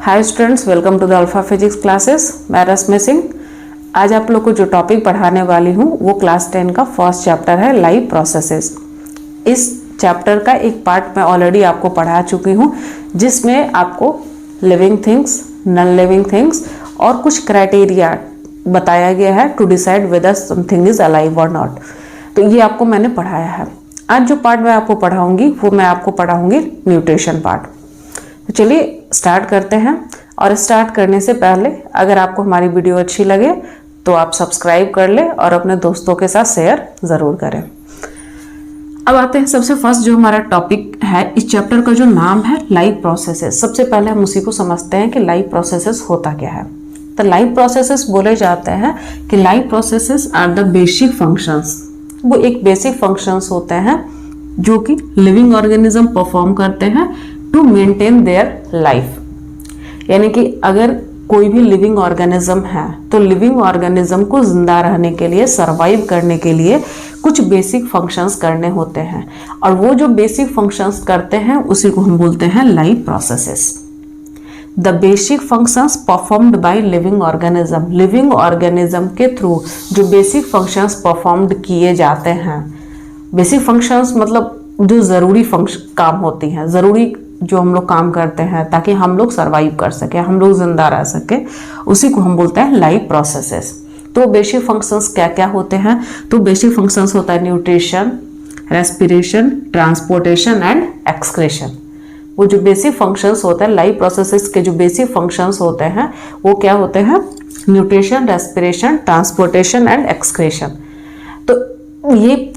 Hi students, welcome to the alpha physics classes. मैं रश्मि सिंह। आज आप लोग को जो टॉपिक पढ़ाने वाली हूँ वो क्लास 10 का फर्स्ट चैप्टर है, लाइव प्रोसेसेस। इस चैप्टर का एक पार्ट मैं ऑलरेडी आपको पढ़ा चुकी हूँ, जिसमें आपको living things, non living things और कुछ क्राइटेरिया बताया गया है to decide whether something is alive और नॉट। तो ये आपको मैंने पढ़ाया है। आज जो पार्ट मैं आपको पढ़ाऊंगी वो मैं आपको पढ़ाऊंगी न्यूट्रिशन पार्ट। तो चलिए स्टार्ट करते हैं। और स्टार्ट करने से पहले अगर आपको हमारी वीडियो अच्छी लगे तो आप सब्सक्राइब कर लें और अपने दोस्तों के साथ शेयर ज़रूर करें। अब आते हैं सबसे फर्स्ट जो हमारा टॉपिक है इस चैप्टर का, जो नाम है लाइव प्रोसेसेस। सबसे पहले हम उसी को समझते हैं कि लाइव प्रोसेसेस होता क्या है। तो लाइव प्रोसेसेस बोले जाते हैं कि live processes are the basic functions. वो एक बेसिक फंक्शंस होते हैं जो कि लिविंग ऑर्गेनिज्म परफॉर्म करते हैं टू मेंटेन देयर लाइफ। यानी कि अगर कोई भी लिविंग ऑर्गेनिज्म है तो लिविंग ऑर्गेनिज्म को जिंदा रहने के लिए, सरवाइव करने के लिए कुछ बेसिक फंक्शंस करने होते हैं, और वो जो बेसिक फंक्शंस करते हैं उसी को हम बोलते हैं live processes. The basic functions performed by living organism. Living organism के थ्रू जो बेसिक फंक्शंस परफॉर्म्ड किए जाते हैं, बेसिक फंक्शंस मतलब जो ज़रूरी काम होती हैं, ज़रूरी जो हम लोग काम करते हैं ताकि हम लोग सरवाइव कर सके, हम लोग जिंदा रह सके, उसी को हम बोलते हैं लाइव प्रोसेसेस। तो बेसिक फंक्शंस क्या क्या होते हैं? तो बेसिक फंक्शंस होता है nutrition, respiration, transportation and excretion. वो जो बेसिक फंक्शंस होते हैं लाइव प्रोसेसेस के, जो बेसिक फंक्शंस होते हैं वो क्या होते हैं? Nutrition, respiration, transportation and excretion. तो ये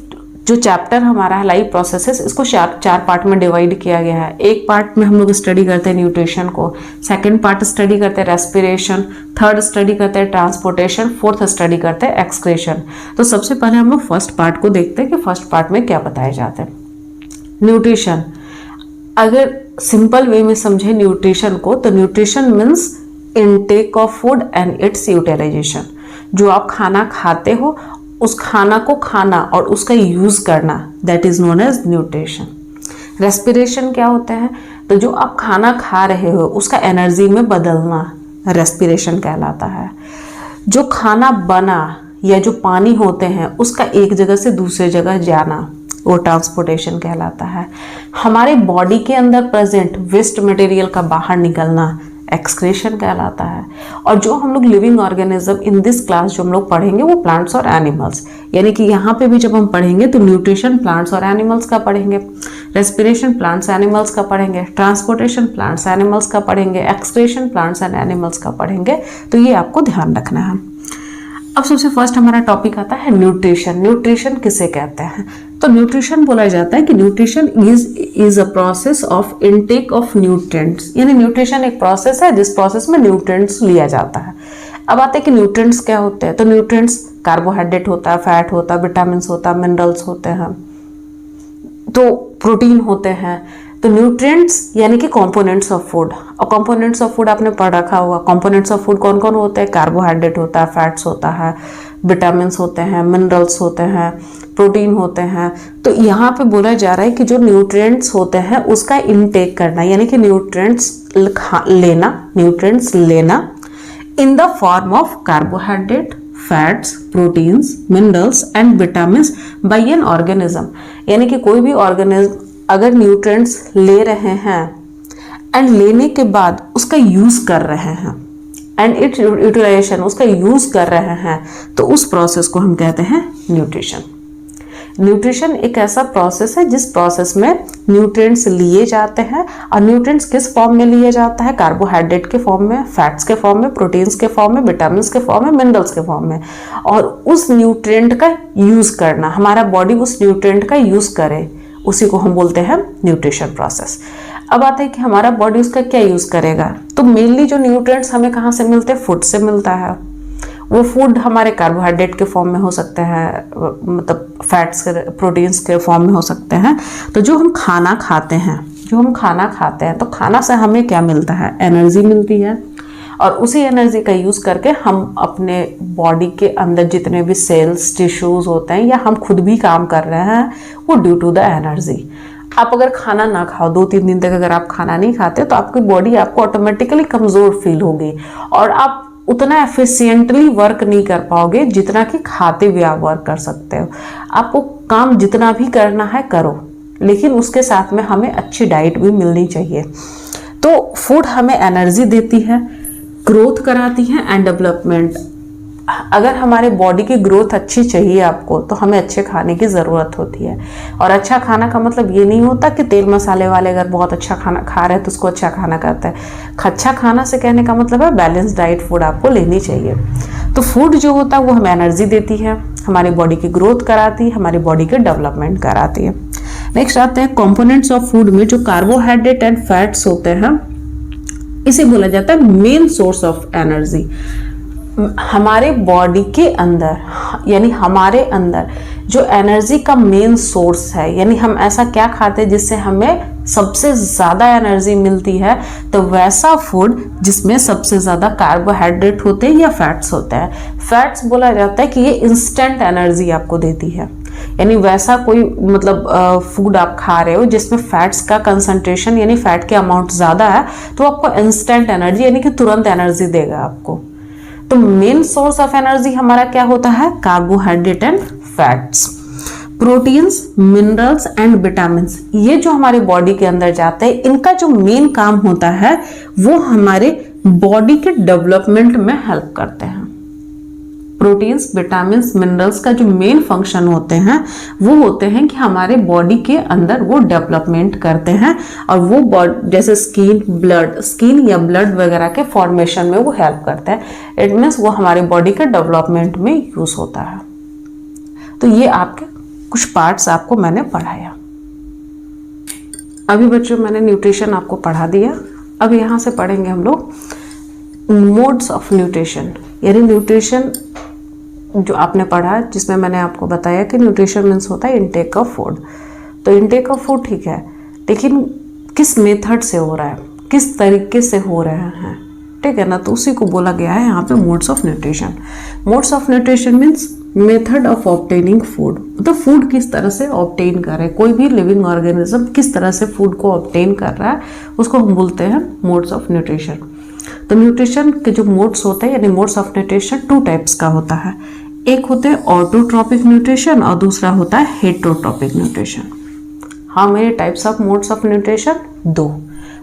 जो चैप्टर हमारा है लाइव प्रोसेसेस, इसको चार पार्ट में डिवाइड किया गया है। एक पार्ट में हम लोग स्टडी करते हैं न्यूट्रिशन को, सेकंड पार्ट स्टडी करते हैं रेस्पिरेशन, थर्ड स्टडी करते हैं ट्रांसपोर्टेशन, फोर्थ स्टडी करते हैं एक्सक्रीशन। तो सबसे पहले हम लोग फर्स्ट पार्ट को देखते हैं कि फर्स्ट पार्ट में क्या बताया जाता है। न्यूट्रिशन, अगर सिंपल वे में समझे न्यूट्रिशन को तो nutrition means intake of food and its utilization. जो आप खाना खाते हो उस खाना को खाना और उसका यूज करना, that is known as nutrition. Respiration क्या होता है? तो जो आप खाना खा रहे हो उसका एनर्जी में बदलना रेस्पिरेशन कहलाता है। जो खाना बना या जो पानी होते हैं उसका एक जगह से दूसरे जगह जाना, वो ट्रांसपोर्टेशन कहलाता है। हमारे बॉडी के अंदर प्रेजेंट वेस्ट मटेरियल का बाहर निकलना एक्सक्रीशन कहलाता है। और जो हम लोग living organism in this class जो हम लोग पढ़ेंगे वो प्लांट्स और एनिमल्स, यानी कि यहाँ पे भी जब हम पढ़ेंगे तो न्यूट्रिशन प्लांट्स और एनिमल्स का पढ़ेंगे, रेस्पिरेशन प्लांट्स एनिमल्स का पढ़ेंगे, ट्रांसपोर्टेशन प्लांट्स एनिमल्स का पढ़ेंगे, एक्सक्रीशन प्लांट्स एंड एनिमल्स का पढ़ेंगे। तो ये आपको ध्यान रखना है। अब सबसे फर्स्ट हमारा टॉपिक आता है न्यूट्रिशन। न्यूट्रिशन किसे कहते हैं? तो न्यूट्रिशन बोला जाता है कि nutrition is a process of intake of nutrients. यानी न्यूट्रिशन एक प्रोसेस है जिस प्रोसेस में न्यूट्रिएंट्स लिया जाता है। अब आते हैं कि न्यूट्रिएंट्स क्या होते हैं। तो न्यूट्रिएंट्स कार्बोहाइड्रेट होता है, फैट होता है, विटामिन होता है, मिनरल्स होते हैं, तो प्रोटीन होते हैं। तो न्यूट्रिएंट्स यानी कि कंपोनेंट्स ऑफ फूड। और कंपोनेंट्स ऑफ फूड आपने पढ़ रखा होगा। कंपोनेंट्स ऑफ फूड कौन कौन होते हैं? कार्बोहाइड्रेट होता है, फैट्स होता है, विटामिन्स होते हैं, मिनरल्स होते हैं, प्रोटीन होते हैं। तो यहाँ पे बोला जा रहा है कि जो न्यूट्रिएंट्स होते हैं उसका इनटेक करना, यानी कि न्यूट्रिएंट्स लेना in the form of carbohydrate, fats, proteins, minerals and vitamins by an organism. यानी कि कोई भी ऑर्गेनिज्म अगर न्यूट्रिएंट्स ले रहे हैं एंड लेने के बाद उसका यूज कर रहे हैं एंड इट्स यूटिलाइजेशन, उसका यूज कर रहे हैं, तो उस प्रोसेस को हम कहते हैं न्यूट्रिशन। न्यूट्रिशन एक ऐसा प्रोसेस है जिस प्रोसेस में न्यूट्रिएंट्स लिए जाते हैं। और न्यूट्रिएंट्स किस फॉर्म में लिए जाता है? कार्बोहाइड्रेट के फॉर्म में, फैट्स के फॉर्म में, प्रोटीन्स के फॉर्म में, विटामिन्स के फॉर्म में, मिनरल्स के फॉर्म में। और उस न्यूट्रिएंट का यूज करना, हमारा बॉडी उस न्यूट्रिएंट का यूज करे, उसी को हम बोलते हैं न्यूट्रिशन प्रोसेस। अब आता है कि हमारा बॉडी उसका क्या यूज करेगा। तो मेनली जो न्यूट्रिएंट्स हमें कहाँ से मिलते हैं? फूड से मिलता है। वो फूड हमारे कार्बोहाइड्रेट के फॉर्म में हो सकते हैं, मतलब फैट्स के, प्रोटीन्स के फॉर्म में हो सकते हैं। तो जो हम खाना खाते हैं तो खाना से हमें क्या मिलता है? एनर्जी मिलती है। और उसी एनर्जी का यूज़ करके हम अपने बॉडी के अंदर जितने भी सेल्स, टिश्यूज़ होते हैं या हम खुद भी काम कर रहे हैं वो ड्यू टू द एनर्जी। आप अगर खाना ना खाओ, 2-3 दिन तक अगर आप खाना नहीं खाते तो आपकी बॉडी आपको ऑटोमेटिकली कमज़ोर फील होगी और आप उतना एफिशिएंटली वर्क नहीं कर पाओगे जितना कि खाते हुए आप वर्क कर सकते हो। आपको काम जितना भी करना है करो, लेकिन उसके साथ में हमें अच्छी डाइट भी मिलनी चाहिए। तो फूड हमें एनर्जी देती है, ग्रोथ कराती है एंड डेवलपमेंट। अगर हमारे बॉडी की ग्रोथ अच्छी चाहिए आपको तो हमें अच्छे खाने की ज़रूरत होती है। और अच्छा खाना का मतलब ये नहीं होता कि तेल मसाले वाले अगर बहुत अच्छा खाना खा रहे हैं तो उसको अच्छा खाना कहते हैं। अच्छा खाना से कहने का मतलब है बैलेंस डाइट फूड आपको लेनी चाहिए। तो फूड जो होता है वो हमें एनर्जी देती है, हमारी बॉडी की ग्रोथ कराती है, हमारी बॉडी की डेवलपमेंट कराती है। नेक्स्ट आते हैं कंपोनेंट्स ऑफ फूड में जो कार्बोहाइड्रेट एंड फैट्स होते हैं, इसे बोला जाता है मेन सोर्स ऑफ एनर्जी। हमारे बॉडी के अंदर यानी हमारे अंदर जो एनर्जी का मेन सोर्स है, यानी हम ऐसा क्या खाते हैं जिससे हमें सबसे ज़्यादा एनर्जी मिलती है, तो वैसा फूड जिसमें सबसे ज़्यादा कार्बोहाइड्रेट होते हैं या फैट्स होते हैं। फैट्स बोला जाता है कि ये इंस्टेंट एनर्जी आपको देती है, यानी वैसा कोई मतलब फूड आप खा रहे हो जिसमें फैट्स का कंसंट्रेशन यानी फैट के अमाउंट ज़्यादा है तो आपको इंस्टेंट एनर्जी यानी कि तुरंत एनर्जी देगा आपको। तो मेन सोर्स ऑफ एनर्जी हमारा क्या होता है? Carbohydrate and fats. Proteins, minerals and vitamins, ये जो हमारे बॉडी के अंदर जाते हैं, इनका जो मेन काम होता है वो हमारे बॉडी के डेवलपमेंट में हेल्प करते हैं। प्रोटीन्स, विटामिन्स, मिनरल्स का जो मेन फंक्शन होते हैं वो होते हैं कि हमारे बॉडी के अंदर वो डेवलपमेंट करते हैं और वो जैसे स्किन या ब्लड वगैरह के फॉर्मेशन में वो हेल्प करते हैं। इट मीन्स वो हमारे बॉडी के डेवलपमेंट में यूज होता है। तो ये आपके कुछ पार्ट्स आपको मैंने पढ़ाया। अभी बच्चों मैंने न्यूट्रिशन आपको पढ़ा दिया। अब यहाँ से पढ़ेंगे हम लोग मोड्स ऑफ न्यूट्रिशन, यानी न्यूट्रिशन जो आपने पढ़ा जिसमें मैंने आपको बताया कि न्यूट्रिशन मीन्स होता है इनटेक ऑफ फूड। तो इनटेक ऑफ फूड ठीक है, लेकिन किस मेथड से हो रहा है, किस तरीके से हो रहे हैं, ठीक है ना, तो उसी को बोला गया है यहाँ पे modes of nutrition. Modes of nutrition means method of obtaining food, मतलब फूड किस तरह से ऑब्टेन कर रहे हैं, कोई भी लिविंग ऑर्गेनिज्म किस तरह से फूड को ऑब्टेन कर रहा है उसको हम बोलते हैं मोड्स ऑफ न्यूट्रिशन। तो न्यूट्रिशन के जो मोड्स होते हैं यानी मोड्स ऑफ न्यूट्रिशन 2 टाइप्स का होता है। एक होते हैं ऑटोट्रॉपिक न्यूट्रिशन और दूसरा होता है हेटरोट्रॉपिक न्यूट्रिशन। हाँ, मेरे types of modes of nutrition 2।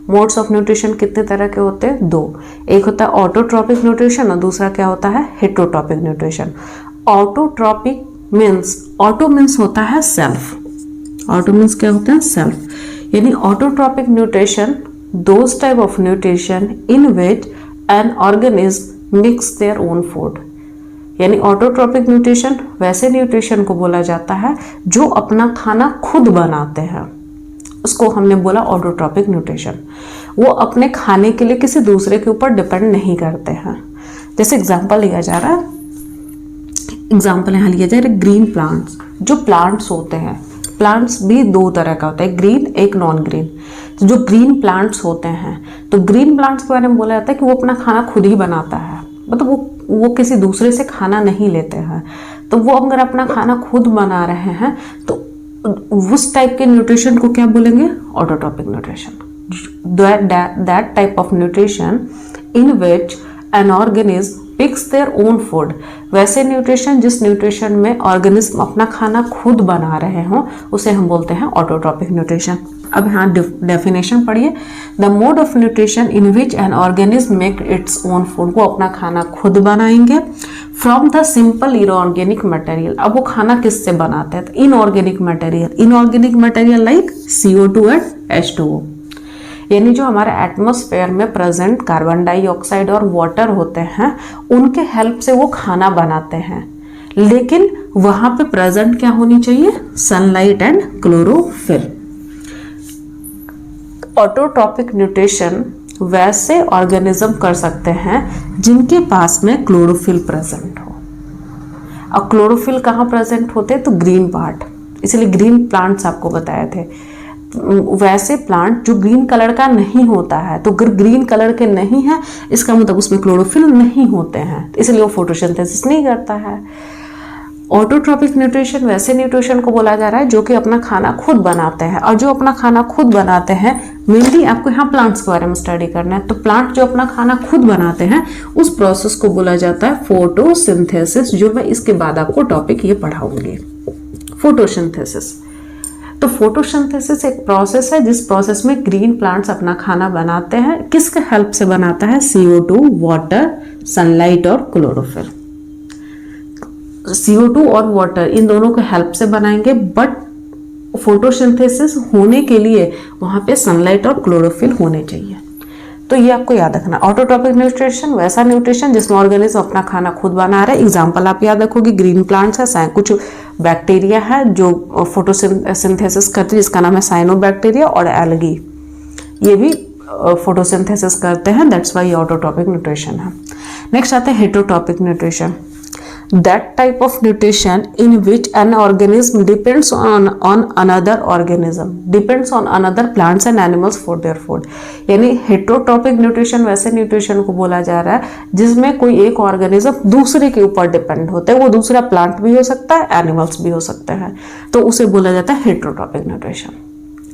Modes of nutrition कितने तरह के होते हैं? 2। एक होता है ऑटोट्रॉपिक न्यूट्रिशन और दूसरा क्या होता है? Heterotrophic nutrition. Autotrophic means, auto means होता है सेल्फ, ऑटो मीन्स क्या होता है? सेल्फ। यानी autotrophic nutrition those type of nutrition in which an organism makes their own food। यानी ऑटोट्रॉपिक न्यूट्रिशन वैसे न्यूट्रिशन को बोला जाता है जो अपना खाना खुद बनाते हैं, उसको हमने बोला ऑटोट्रॉपिक न्यूट्रिशन। वो अपने खाने के लिए किसी दूसरे के ऊपर डिपेंड नहीं करते हैं। जैसे एग्जांपल लिया जा रहा है, एग्जांपल यहाँ लिया जा रहा है ग्रीन प्लांट्स। जो प्लांट्स होते हैं, प्लांट्स भी 2 तरह का होता है, ग्रीन एक नॉन ग्रीन। तो जो ग्रीन प्लांट्स होते हैं, तो ग्रीन प्लांट्स के बारे में बोला जाता है कि वो अपना खाना खुद ही बनाता है, मतलब वो किसी दूसरे से खाना नहीं लेते हैं। तो वो अगर अपना खाना खुद बना रहे हैं तो उस टाइप के न्यूट्रिशन को क्या बोलेंगे? Autotrophic nutrition. That type of nutrition in which an organism picks their own food. वैसे न्यूट्रिशन जिस न्यूट्रिशन में ऑर्गेनिज्म अपना खाना खुद बना रहे हों उसे हम बोलते हैं ऑटोट्रॉपिक न्यूट्रिशन। अब यहाँ डेफिनेशन पढ़िए। The mode of nutrition in which an organism make its own food, वो अपना खाना खुद बनाएंगे from the simple inorganic material. अब वो खाना किससे बनाते हैं? Inorganic material, inorganic material like CO2 and H2O। यानी जो हमारे एटमॉस्फेयर में प्रेजेंट कार्बन डाइऑक्साइड और वाटर होते हैं उनके हेल्प से वो खाना बनाते हैं, लेकिन वहाँ पे प्रेजेंट क्या होनी चाहिए? Sunlight and chlorophyll. Autotrophic nutrition वैसे ऑर्गेनिज्म कर सकते हैं जिनके पास में क्लोरोफिल प्रेजेंट हो। और क्लोरोफिल कहाँ प्रेजेंट होते हैं? तो ग्रीन पार्ट, इसलिए ग्रीन प्लांट्स आपको बताए थे। वैसे प्लांट जो ग्रीन कलर का नहीं होता है, तो ग्रीन कलर के नहीं है इसका मतलब उसमें क्लोरोफिल नहीं होते हैं, इसलिए वो फोटोसिंथेसिस नहीं करता है। ऑटोट्रॉपिक न्यूट्रिशन वैसे न्यूट्रिशन को बोला जा रहा है जो कि अपना खाना खुद बनाते हैं, और जो अपना खाना खुद बनाते हैं मेनली आपको यहाँ प्लांट्स के बारे में स्टडी करना है। तो प्लांट जो अपना खाना खुद बनाते हैं उस प्रोसेस को बोला जाता है फोटोसिंथेसिस, जो मैं इसके बाद आपको टॉपिक ये पढ़ाऊंगी, फोटोसिंथेसिस। तो फोटोसिंथेसिस एक प्रोसेस है जिस प्रोसेस में ग्रीन प्लांट्स अपना खाना बनाते हैं। किसके हेल्प से बनाता है? CO2, वाटर, सनलाइट और क्लोरोफिल। CO2 और वाटर इन दोनों के हेल्प से बनाएंगे, बट फोटोसिंथेसिस होने के लिए वहाँ पे सनलाइट और क्लोरोफिल होने चाहिए। तो ये आपको याद रखना। ऑटोट्रॉपिक न्यूट्रिशन वैसा न्यूट्रिशन जिसमें ऑर्गेनिज्म अपना खाना खुद बना रहे। एग्जाम्पल आप याद रखोगे, ग्रीन प्लांट्स है, कुछ बैक्टीरिया है जो फोटोसिंथेसिस करते हैं जिसका नाम है साइनोबैक्टीरिया, और एल्गी ये भी फोटोसिंथेसिस करते हैं, दैट्स वाई ऑटोट्रॉपिक न्यूट्रिशन है। नेक्स्ट आता है heterotrophic nutrition, that type of nutrition in which an organism depends on another organism, depends on another plants and animals for their food। यानी heterotrophic nutrition वैसे nutrition को बोला जा रहा है जिसमें कोई एक ऑर्गेनिज्म दूसरे के ऊपर डिपेंड होता है। वो दूसरा प्लांट भी हो सकता है, एनिमल्स भी हो सकते हैं, तो उसे बोला जाता है हेटेरोट्रॉपिक न्यूट्रिशन।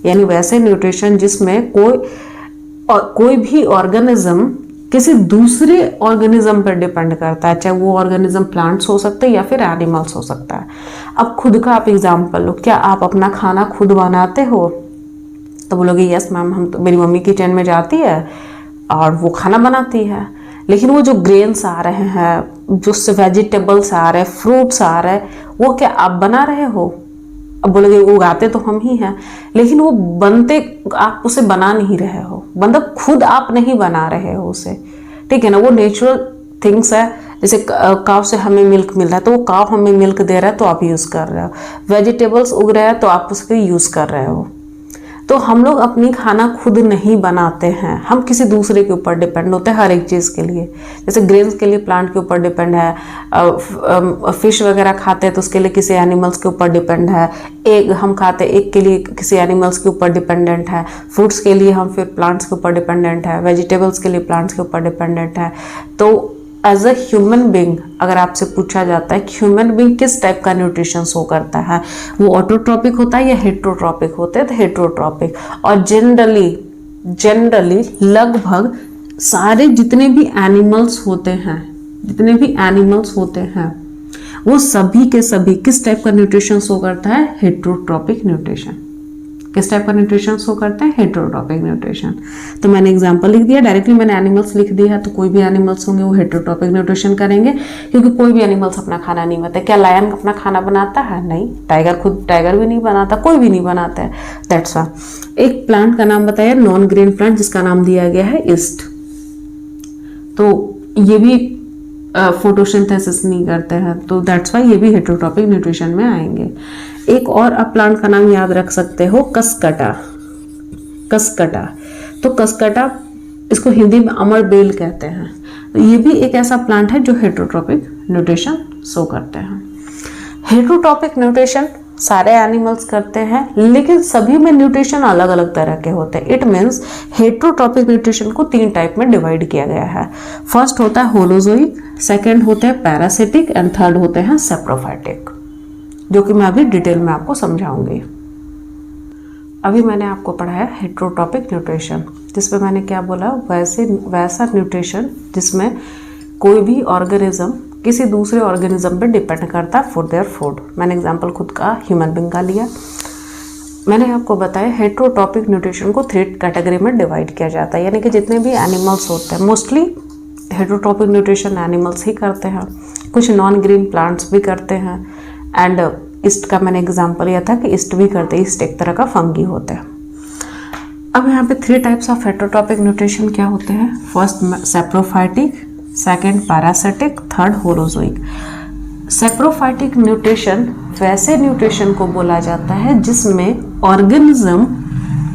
यानी वैसे न्यूट्रिशन जिसमें कोई भी ऑर्गेनिज्म किसी दूसरे ऑर्गेनिज्म पर डिपेंड करता है, चाहे वो ऑर्गेनिज्म प्लांट्स हो सकते हैं या फिर एनिमल्स हो सकता है। अब खुद का आप एग्जांपल लो, क्या आप अपना खाना खुद बनाते हो? तो बोलोगे यस मैम, हम तो, मेरी मम्मी किचन में जाती है और वो खाना बनाती है, लेकिन वो जो ग्रेन्स आ रहे हैं, जो वेजिटेबल्स आ रहे हैं, फ्रूट्स आ रहे हैं, वो क्या आप बना रहे हो? अब बोलोगे उगाते तो हम ही हैं, लेकिन वो बनते आप उसे बना नहीं रहे हो, मतलब खुद आप नहीं बना रहे हो उसे, ठीक है ना। वो नेचुरल थिंग्स है, जैसे काव से हमें मिल्क मिल रहा है तो वो काव हमें मिल्क दे रहा है तो आप यूज़ कर रहे हो, वेजिटेबल्स उग रहे हैं तो आप उसको यूज़ कर रहे हो। तो हम लोग अपनी खाना खुद नहीं बनाते हैं, हम किसी दूसरे के ऊपर डिपेंड होते हैं हर एक चीज़ के लिए। जैसे ग्रेन्स के लिए प्लांट के ऊपर डिपेंड है, फिश वगैरह खाते हैं तो उसके लिए किसी एनिमल्स के ऊपर डिपेंड है, एग हम खाते हैं एग के लिए किसी एनिमल्स के ऊपर डिपेंडेंट है, फ्रूट्स के लिए हम फिर प्लांट्स के ऊपर डिपेंडेंट है, वेजिटेबल्स के लिए प्लांट्स के ऊपर डिपेंडेंट है। तो एज अ ह्यूमन बींग अगर आपसे पूछा जाता है कि ह्यूमन बींग किस टाइप का न्यूट्रिशन शो करता है, वो ऑटोट्रॉपिक होता है या हेटेरोट्रॉपिक होते हैं? तो हेटेरोट्रॉपिक। और जनरली लगभग सारे जितने भी एनिमल्स होते हैं वो सभी के सभी किस टाइप का न्यूट्रिशन शो करता है? Heterotrophic nutrition. किस टाइप का न्यूट्रिशन शो करते हैं? Heterotrophic nutrition. तो मैंने एग्जांपल लिख दिया, डायरेक्टली मैंने एनिमल्स लिख दिया, तो कोई भी एनिमल्स होंगे वो हेटेरोट्रॉपिक न्यूट्रिशन करेंगे, क्योंकि कोई भी एनिमल्स अपना खाना नहीं बनाता। क्या लायन अपना खाना बनाता है? नहीं। टाइगर भी नहीं बनाता, कोई भी नहीं बनाता है, दैट्स वाई। एक प्लांट का नाम बताया, नॉन ग्रेन प्लांट, जिसका नाम दिया गया है ईस्ट। तो ये भी फोटोसिंथेसिस नहीं करते हैं, तो दैट्स वाई ये भी हेटेरोट्रॉपिक न्यूट्रिशन में आएंगे। एक और आप प्लांट का नाम याद रख सकते हो, कसकटा। तो कसकटा, इसको हिंदी में अमर बेल कहते हैं। तो ये भी एक ऐसा प्लांट है जो हेटेरोट्रॉपिक न्यूट्रिशन शो करते हैं। हेटेरोट्रॉपिक न्यूट्रिशन सारे एनिमल्स करते हैं, लेकिन सभी में न्यूट्रिशन अलग अलग तरह के होते हैं। इट मीन्स हेटेरोट्रॉपिक न्यूट्रिशन को 3 टाइप में डिवाइड किया गया है। फर्स्ट होता है होलोजोइक, सेकेंड होता है पैरासिटिक एंड थर्ड होते हैं सेप्रोफाइटिक, जो कि मैं अभी डिटेल में आपको समझाऊंगी। अभी मैंने आपको पढ़ाया हेटेरोट्रॉपिक न्यूट्रिशन, जिसमें मैंने क्या बोला, वैसा न्यूट्रिशन जिसमें कोई भी ऑर्गेनिज्म किसी दूसरे ऑर्गेनिज्म पर डिपेंड करता है फॉर देयर फूड। मैंने एग्जांपल खुद का ह्यूमन बींग का लिया। मैंने आपको बताया हेटेरोट्रॉपिक न्यूट्रिशन को 3 कैटेगरी में डिवाइड किया जाता है, यानी कि जितने भी एनिमल्स होते हैं, मोस्टली हेटेरोट्रॉपिक न्यूट्रिशन एनिमल्स ही करते हैं, कुछ नॉन ग्रीन प्लांट्स भी करते हैं, एंड ईस्ट का मैंने एग्जांपल लिया था कि ईस्ट भी करते हैं, ईस्ट एक तरह का फंगी होता है। अब यहाँ पे 3 टाइप्स ऑफ हेटेरोट्रॉपिक न्यूट्रिशन क्या होते हैं? First saprophytic, second parasitic, third holozoic. Saprophytic nutrition वैसे न्यूट्रिशन को बोला जाता है जिसमें ऑर्गेनिज्म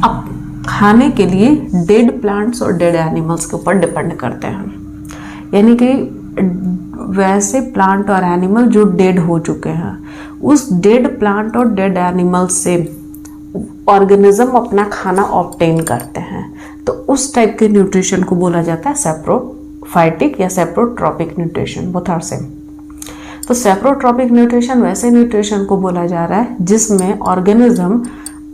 अब खाने के लिए डेड प्लांट्स और डेड एनिमल्स के ऊपर डिपेंड करते हैं, यानी कि वैसे प्लांट और एनिमल जो डेड हो चुके हैं, उस डेड प्लांट और डेड एनिमल से ऑर्गेनिज्म अपना खाना ऑब्टेन करते हैं, तो उस टाइप के न्यूट्रिशन को बोला जाता है सेप्रोफाइटिक या saprotrophic nutrition, both are same. तो सेप्रोट्रॉपिक न्यूट्रिशन वैसे न्यूट्रिशन को बोला जा रहा है जिसमें ऑर्गेनिज्म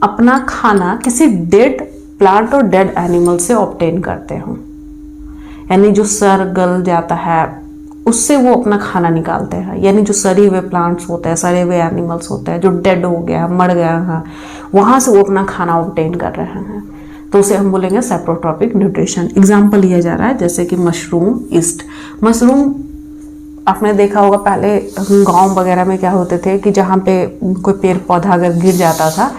अपना खाना किसी डेड प्लांट और डेड एनिमल से ऑब्टेन करते हों, यानी जो सड़ गल जाता है उससे वो अपना खाना निकालते हैं, यानी जो सड़े हुए प्लांट्स होते हैं, सड़े हुए एनिमल्स होते हैं जो डेड हो गया, मर गया है, वहाँ से वो अपना खाना ऑब्टेन कर रहे हैं, तो उसे हम बोलेंगे सेप्रोट्रॉपिक न्यूट्रिशन। एग्जाम्पल लिया जा रहा है जैसे कि मशरूम, ईस्ट। मशरूम आपने देखा होगा पहले गांव वगैरह में क्या होते थे कि जहाँ पे कोई पेड़ पौधा अगर गिर जाता था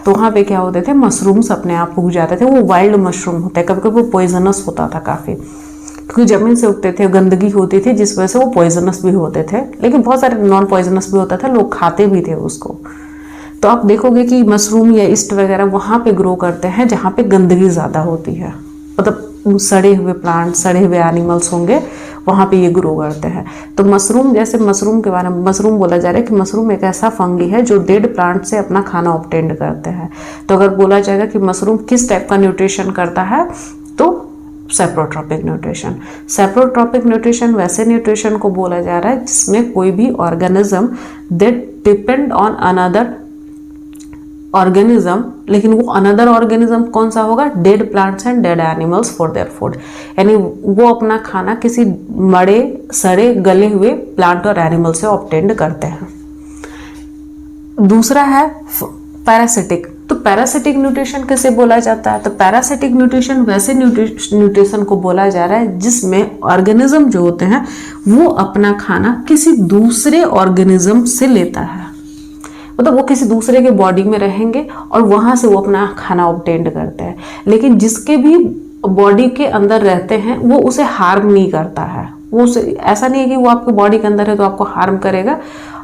तो वहाँ पे क्या होते थे, मशरूम्स अपने आप उग जाते थे। वो वाइल्ड मशरूम होते हैं, कभी कभी वो पॉइजनस होता था काफ़ी, क्योंकि ज़मीन से उगते थे, गंदगी होती थी जिस वजह से वो पॉइजनस भी होते थे, लेकिन बहुत सारे नॉन पॉइजनस भी होता था, लोग खाते भी थे उसको। तो आप देखोगे कि मशरूम या ईस्ट वगैरह वहाँ पे ग्रो करते हैं जहाँ पे गंदगी ज़्यादा होती है, मतलब सड़े हुए प्लांट, सड़े हुए एनिमल्स होंगे, वहाँ पे ये ग्रो करते हैं। तो मशरूम, जैसे मशरूम के बारे में मशरूम बोला जा रहा है कि मशरूम एक ऐसा फंगी है जो डेड प्लांट से अपना खाना ऑब्टेन करते हैं। तो अगर बोला जाएगा कि मशरूम किस टाइप का न्यूट्रिशन करता है, तो सेप्रोट्रॉपिक न्यूट्रिशन। सेप्रोट्रॉपिक न्यूट्रिशन वैसे न्यूट्रिशन को बोला जा रहा है जिसमें कोई भी organism that depend on another organism, लेकिन वो अनदर ऑर्गेनिज्म कौन सा होगा, dead plants and dead animals for their food, यानी वो अपना खाना किसी मरे सड़े गले हुए प्लांट और एनिमल से ऑब्टेन करते हैं। दूसरा है पैरासिटिक। तो पैरासिटिक न्यूट्रिशन किसे बोला जाता है, तो पैरासिटिक न्यूट्रिशन वैसे न्यूट्रिशन को बोला जा रहा है जिसमें ऑर्गेनिज्म जो होते हैं वो अपना खाना किसी दूसरे ऑर्गेनिज्म से लेता है, मतलब वो किसी दूसरे के बॉडी में रहेंगे और वहाँ से वो अपना खाना ऑब्टेन करते हैं, लेकिन जिसके भी बॉडी के अंदर रहते हैं वो उसे हार्म नहीं करता है। वो उसे ऐसा नहीं है कि वो आपके बॉडी के अंदर है तो आपको हार्म करेगा,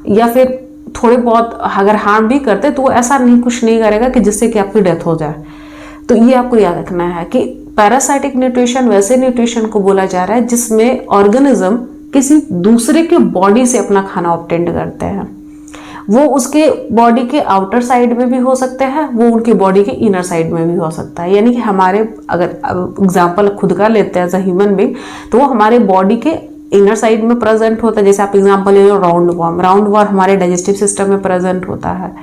या फिर थोड़े बहुत अगर हार्म भी करते तो वो ऐसा नहीं कुछ नहीं करेगा कि जिससे कि आपकी डेथ हो जाए। तो ये आपको याद रखना है कि पैरासाइटिक न्यूट्रिशन वैसे न्यूट्रिशन को बोला जा रहा है जिसमें ऑर्गेनिज्म किसी दूसरे के बॉडी से अपना खाना ऑब्टेन करते हैं। वो उसके बॉडी के आउटर साइड में भी हो सकते हैं, वो उनके बॉडी के इनर साइड में भी हो सकता है। यानी कि हमारे अगर एग्जाम्पल खुद का लेते हैं एज अ ह्यूमन बीइंग, तो वो हमारे बॉडी के इनर साइड में प्रेजेंट होता है। जैसे आप एग्जांपल ले लो राउंड वॉर्म, राउंड वॉर्म हमारे डाइजेस्टिव सिस्टम में प्रेजेंट होता है,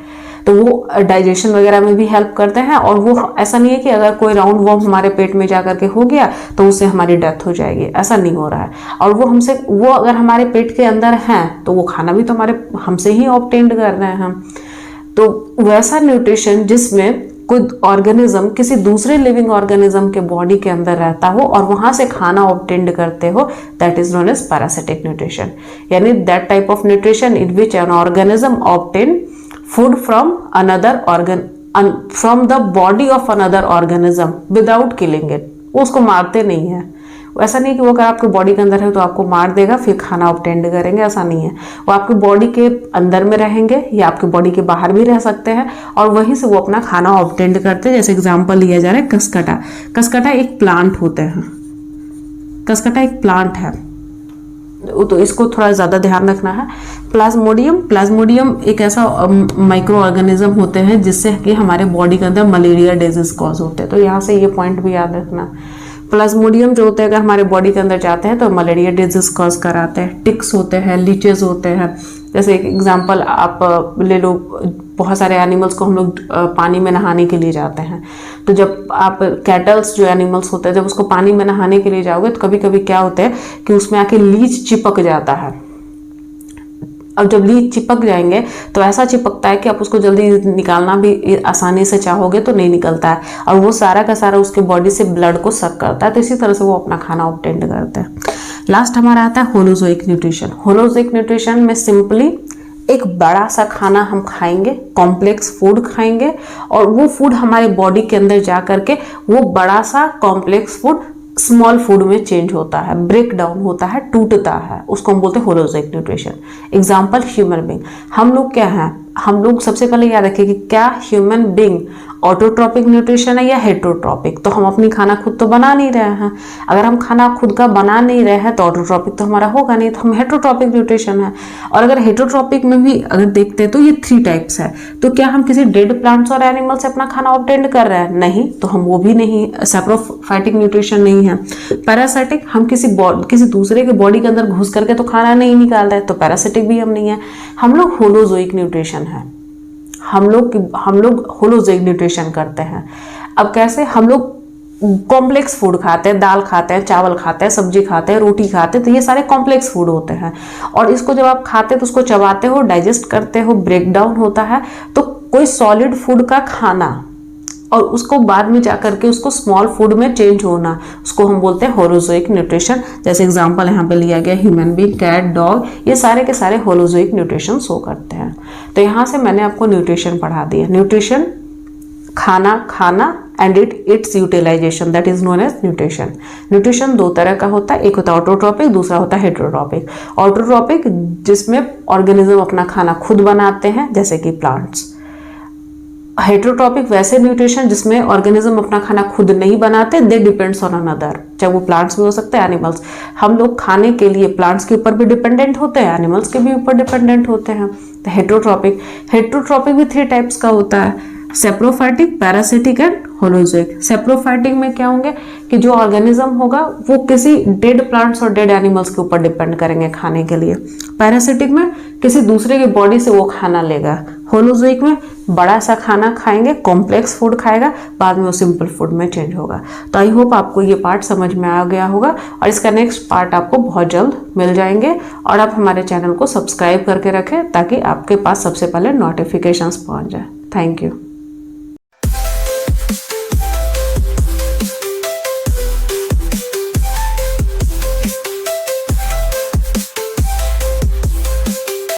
तो वो डाइजेशन वगैरह में भी हेल्प करते हैं। और वो ऐसा नहीं है कि अगर कोई राउंड वॉर्म हमारे पेट में जा करके हो गया तो उससे हमारी डेथ हो जाएगी, ऐसा नहीं हो रहा है। और वो अगर हमारे पेट के अंदर हैं तो वो खाना भी तो हमसे ही ऑब्टेन कर रहे हैं हम। तो वैसा न्यूट्रिशन जिसमें कोई ऑर्गेनिज्म किसी दूसरे लिविंग ऑर्गेनिज्म के बॉडी के अंदर रहता हो और वहां से खाना ऑब्टेन करते हो, that is known as parasitic nutrition. यानी that type of nutrition in which an organism obtain food from another organ from the body of another organism without killing it. वो उसको मारते नहीं है। ऐसा नहीं कि वो अगर आपके बॉडी के अंदर है तो आपको मार देगा फिर खाना ऑब्टेन करेंगे, ऐसा नहीं है। वो आपकी बॉडी के अंदर में रहेंगे या आपकी बॉडी के बाहर भी रह सकते हैं और वहीं से वो अपना खाना ऑब्टेन करते हैं। जैसे एग्जांपल लिया जा रहा है कसकटा। कसकटा एक प्लांट होते हैं, कसकटा एक प्लांट है, तो इसको थोड़ा ज़्यादा ध्यान रखना है। प्लाज्मोडियम एक ऐसा माइक्रो ऑर्गेनिज्म होते हैं जिससे कि हमारे बॉडी के अंदर मलेरिया डिजीज कॉज होते हैं, तो यहाँ से ये पॉइंट भी याद रखना। प्लाज्मोडियम जो होते हैं अगर हमारे बॉडी के अंदर जाते हैं तो मलेरिया डिजीज कॉज कराते हैं। टिक्स होते हैं, लीचेस होते हैं। जैसे एक एग्जांपल आप ले लो, बहुत सारे एनिमल्स को हम लोग पानी में नहाने के लिए जाते हैं, तो जब आप कैटल्स जो एनिमल्स होते हैं जब उसको पानी में नहाने के लिए जाओगे तो कभी कभी क्या होता है कि उसमें आके लीच चिपक जाता है। अब जब लीच चिपक जाएंगे तो ऐसा चिपकता है कि आप उसको जल्दी निकालना भी आसानी से चाहोगे तो नहीं निकलता है, और वो सारा का सारा उसके बॉडी से ब्लड को सक करता है। तो इसी तरह से वो अपना खाना ऑब्टेन करते हैं। लास्ट हमारा आता है होलोजोइक न्यूट्रिशन। होलोजोइक न्यूट्रिशन में सिंपली एक बड़ा सा खाना हम खाएंगे, कॉम्प्लेक्स फूड खाएंगे, और वो फूड हमारे बॉडी के अंदर जा करके वो बड़ा सा कॉम्प्लेक्स फूड स्मॉल फूड में चेंज होता है, ब्रेक डाउन होता है, टूटता है, उसको हम बोलते हैं holozoic nutrition. Example human being. हम लोग क्या हैं, हम लोग सबसे पहले याद रखें कि क्या ह्यूमन बीइंग ऑटोट्रॉपिक न्यूट्रिशन है या हेटरोट्रॉपिक। तो हम अपनी खाना खुद तो बना नहीं रहे हैं। अगर हम खाना खुद का बना नहीं रहे हैं तो ऑटोट्रॉपिक तो हमारा होगा नहीं, तो हम हेटरोट्रॉपिक न्यूट्रिशन है। और अगर हेटरोट्रॉपिक में भी अगर देखते हैं तो ये 3 टाइप्स है। तो क्या हम किसी डेड प्लांट्स और एनिमल से अपना खाना ऑब्टेन कर रहे हैं? नहीं, तो हम वो भी नहीं, सैप्रोफाइटिक न्यूट्रिशन नहीं है। पैरासाइटिक, हम किसी दूसरे के बॉडी के अंदर घुस करके तो खाना नहीं निकाल रहे, तो पैरासिटिक भी हम नहीं है। हम लोग होलोजोइक न्यूट्रिशन है, हम लोग होलोजोइक न्यूट्रिशन करते हैं। अब कैसे? हम लोग कॉम्प्लेक्स फूड खाते हैं, दाल खाते हैं, चावल खाते हैं, सब्जी खाते हैं, रोटी खाते हैं, तो ये सारे कॉम्प्लेक्स फूड होते हैं। और इसको जब आप खाते हैं तो उसको चबाते हो, डाइजेस्ट करते हो, ब्रेक डाउन होता है। तो कोई सॉलिड फूड का खाना और उसको बाद में जाकर के उसको स्मॉल फूड में चेंज होना, उसको हम बोलते हैं होलोजोइक न्यूट्रिशन। जैसे एग्जांपल यहाँ पे लिया गया ह्यूमन बीइंग, कैट, डॉग, ये सारे के सारे होलोजोइक न्यूट्रिशन शो करते हैं। तो यहाँ से मैंने आपको न्यूट्रिशन पढ़ा दिया। न्यूट्रिशन खाना and its utilization, that is known as nutrition. Nutrition 2 तरह का होता है, एक होता है ऑटोट्रॉपिक, दूसरा होता है हेटरोट्रॉपिक। ऑटोट्रॉपिक जिसमें ऑर्गेनिज्म अपना खाना खुद बनाते हैं, जैसे कि प्लांट्स। हेटरोट्रॉपिक वैसे न्यूट्रिशन जिसमें ऑर्गेनिज्म अपना खाना खुद नहीं बनाते, दे डिपेंड्स ऑन अनदर, चाहे वो प्लांट्स भी हो सकते हैं, एनिमल्स। हम लोग खाने के लिए प्लांट्स के ऊपर भी डिपेंडेंट होते हैं, एनिमल्स के भी ऊपर डिपेंडेंट होते हैं। तो हेटरोट्रॉपिक भी 3 टाइप्स का होता है, saprophytic, parasitic and holozoic. Saprophytic में क्या होंगे कि जो ऑर्गेनिज्म होगा वो किसी डेड प्लांट्स और डेड एनिमल्स के ऊपर डिपेंड करेंगे खाने के लिए। पैरासिटिक में किसी दूसरे की बॉडी से वो खाना लेगा। होलोजोइक में बड़ा सा खाना खाएंगे, कॉम्प्लेक्स फूड खाएगा, बाद में वो सिंपल फूड में चेंज होगा। तो आई होप आपको ये पार्ट समझ में आ गया होगा और इसका नेक्स्ट पार्ट आपको बहुत जल्द मिल जाएंगे। और आप हमारे चैनल को सब्सक्राइब करके रखें ताकि आपके पास सबसे पहले नोटिफिकेशंस पहुंच जाए। Thank you.